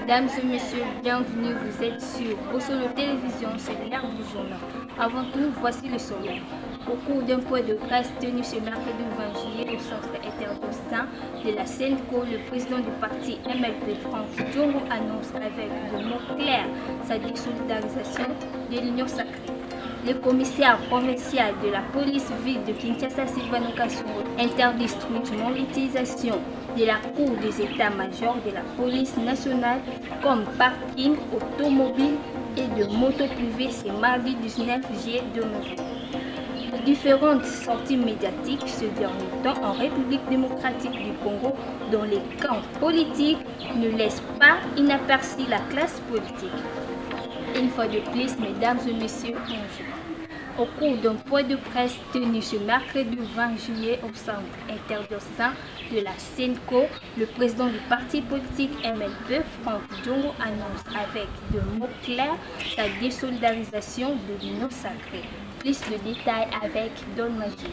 Mesdames et messieurs, bienvenue, vous êtes sur Bosolo Télévision, c'est l'heure du journal. Avant tout, voici le sommaire. Au cours d'un point de presse tenu ce mercredi 20 juillet au centre interdocin de la CENCO, le président du parti MLP, Franck Diongo, annonce avec de mots clairs sa désolidarisation de l'Union sacrée. Le commissaire provincial de la police ville de Kinshasa, Sylvano Kasongo, interdit strictement l'utilisation de la cour des états-majors de la police nationale comme parking automobile et de motos privées ce mardi 19 juillet 2020. Les différentes sorties médiatiques ce dernier temps en République démocratique du Congo dans les camps politiques ne laissent pas inaperçue la classe politique. Une fois de plus, mesdames et messieurs, bonjour. Au cours d'un point de presse tenu ce mercredi 20 juillet au centre interdocin de la CENCO, le président du parti politique MLP, Franck Diongo, annonce avec de mots clairs sa désolidarisation de l'Union sacrée. Plus de détails avec Don Magie.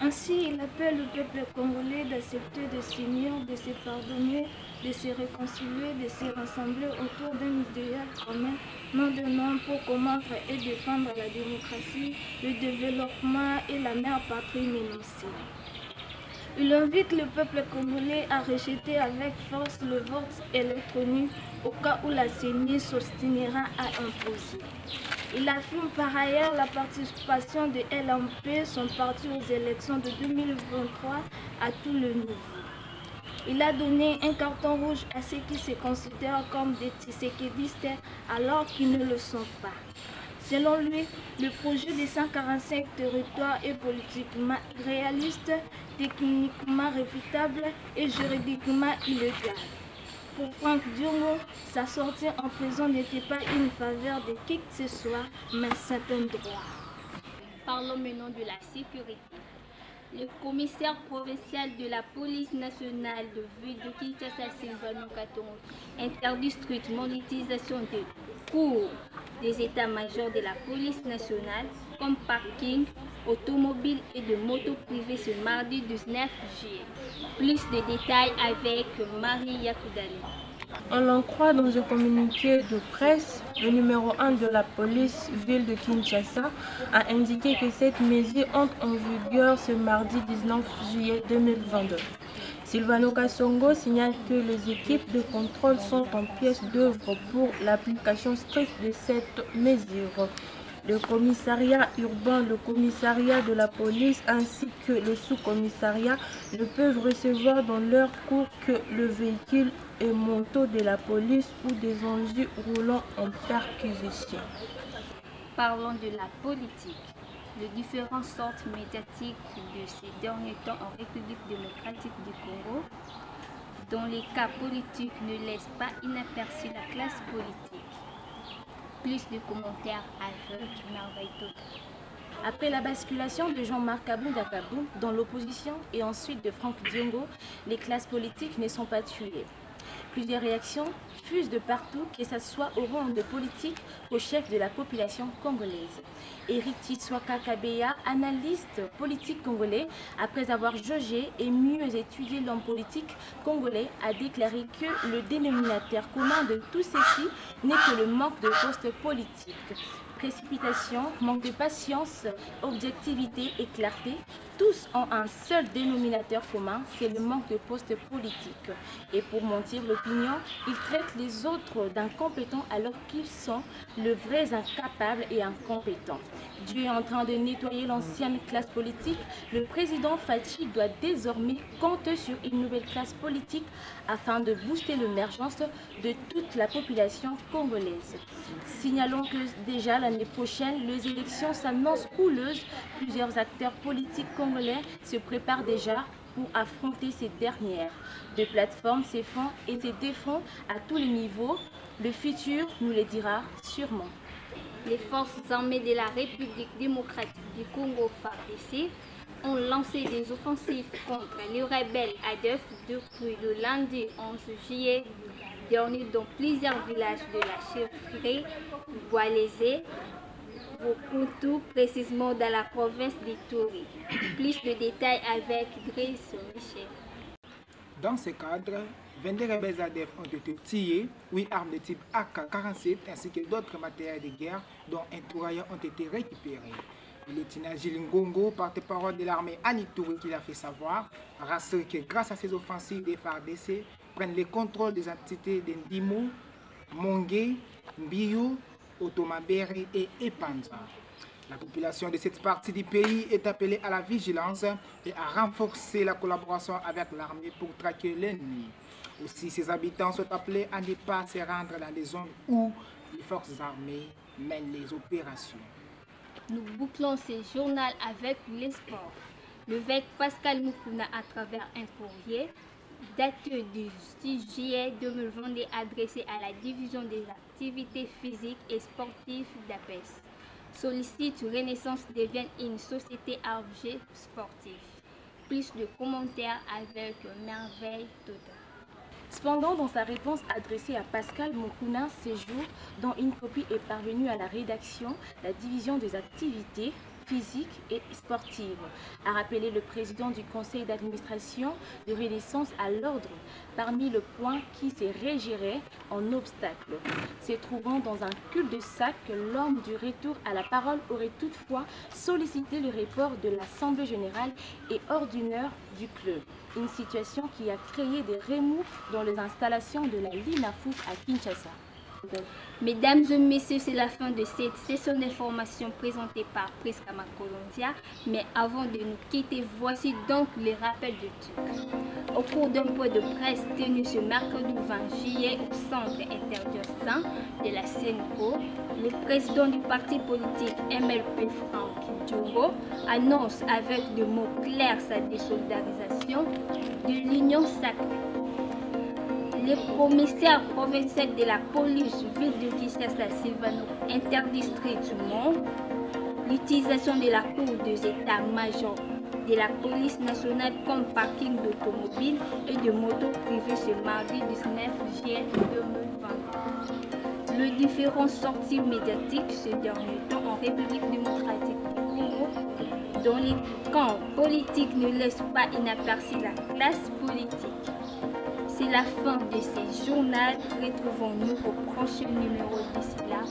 Ainsi, il appelle le peuple congolais d'accepter de s'unir, de se pardonner, de se réconcilier, de se rassembler autour d'un idéal commun, nom de nom pour combattre et défendre la démocratie, le développement et la mère patrie menacée. Il invite le peuple congolais à rejeter avec force le vote électronique au cas où la CENI s'obstinera à imposer. Il affirme par ailleurs la participation de LMP, son parti aux élections de 2023, à tous les niveaux. Il a donné un carton rouge à ceux qui se considèrent comme des tshisekidistes alors qu'ils ne le sont pas. Selon lui, le projet des 145 territoires est politiquement réaliste, techniquement réfutable et juridiquement illégal. Pour Franck Diongo, sa sortie en prison n'était pas une faveur de qui que ce soit, mais certains droits. Parlons maintenant de la sécurité. Le commissaire provincial de la police nationale de ville de Kinshasa, Sylvano Kasongo, interdit strictement l'utilisation des cours des états-majors de la police nationale comme parking automobile et de motos privées ce mardi 19 juillet. Plus de détails avec Marie Yakoudali. On l'en croit dans un communiqué de presse, le numéro 1 de la police ville de Kinshasa a indiqué que cette mesure entre en vigueur ce mardi 19 juillet 2022. Sylvano Kasongo signale que les équipes de contrôle sont en pièce d'œuvre pour l'application stricte de cette mesure. Le commissariat urbain, le commissariat de la police ainsi que le sous-commissariat ne peuvent recevoir dans leur cours que le véhicule et moto de la police ou des engins roulant en perquisition. Parlons de la politique. Les différentes sortes médiatiques de ces derniers temps en République démocratique du Congo, dont les cas politiques ne laissent pas inaperçue la classe politique. Plus de commentaires avec Merveille Total. Après la basculation de Jean-Marc Kabounda Kabou dans l'opposition et ensuite de Franck Diongo, les classes politiques ne sont pas tuées. Plusieurs réactions fusent de partout, que ce soit au rang de politique au chef de la population congolaise. Éric Tshisekedi Kabeya, analyste politique congolais, après avoir jaugé et mieux étudié l'homme politique congolais, a déclaré que le dénominateur commun de tout ceci n'est que le manque de postes politiques. Précipitation, manque de patience, objectivité et clarté, tous ont un seul dénominateur commun, c'est le manque de postes politiques. Et pour mentir l'opinion, ils traitent les autres d'incompétents alors qu'ils sont les vrais incapables et incompétents. Dieu est en train de nettoyer l'ancienne classe politique. Le président Fachi doit désormais compter sur une nouvelle classe politique afin de booster l'émergence de toute la population congolaise. Signalons que déjà l'année prochaine, les élections s'annoncent houleuses. Plusieurs acteurs politiques congolais se préparent déjà pour affronter ces dernières. Des plateformes se font et se défont à tous les niveaux. Le futur nous le dira sûrement. Les forces armées de la République démocratique du Congo FARDC ont lancé des offensives contre les rebelles ADF depuis le lundi 11 juillet dernier dans plusieurs villages de la chefferie Boislézé, Vokuntu, précisément dans la province d'Ituri. Plus de détails avec Driss Michel. Dans ce cadre, 22 rebelles ADF ont été tués, 8 armes de type AK-47 ainsi que d'autres matériels de guerre, dont un tourailleur, ont été récupérés. Le lieutenant Gilles Ngongo, porte-parole de l'armée Anitouri, qui l'a fait savoir, rassure que grâce à ces offensives, les FARDC prennent le contrôle des entités d'Indimo, Mongé, Mbiyo, Otomabere et Epanza. La population de cette partie du pays est appelée à la vigilance et à renforcer la collaboration avec l'armée pour traquer l'ennemi. Aussi, ses habitants sont appelés à ne pas se rendre dans des zones où les forces armées mènent les opérations. Nous bouclons ce journal avec les sports. L'évêque Pascal Mukuna, à travers un courrier daté du 6 juillet 2022 adressé à la division des activités physiques et sportives d'APES, sollicite que Renaissance devienne une société à objet sportif. Plus de commentaires avec Merveille Tota. Cependant, dans sa réponse adressée à Pascal Mukuna ces jours, dont une copie est parvenue à la rédaction, la division des activités physiques et sportives, a rappelé le président du conseil d'administration de Renaissance à l'ordre, parmi le point qui se régirait en obstacle. Se trouvant dans un cul-de-sac, l'homme du retour à la parole aurait toutefois sollicité le report de l'Assemblée générale et hors d'une heure du club. Une situation qui a créé des remous dans les installations de la Linafoot à Kinshasa. Mesdames et messieurs, c'est la fin de cette session d'information présentée par Priskama Kolondia. Mais avant de nous quitter, voici donc les rappels de titres. Au cours d'un point de presse tenu ce mercredi 20 juillet au centre interdiocesain de la CENCO, le président du parti politique MLP Franck Diongo annonce avec de mots clairs sa désolidarisation de l'Union sacrée. Le commissaire provincial de la police ville de Kinshasa, Silvano, interdit strictement l'utilisation de la cour des états-majors de la police nationale comme parking d'automobiles et de motos privées ce mardi 19 juillet 2020. Les différentes sorties médiatiques ce dernier temps en République démocratique du Congo, dont les camps politiques ne laissent pas inaperçue la classe politique. C'est la fin de ce journal. Retrouvons-nous au prochain numéro d'ici là.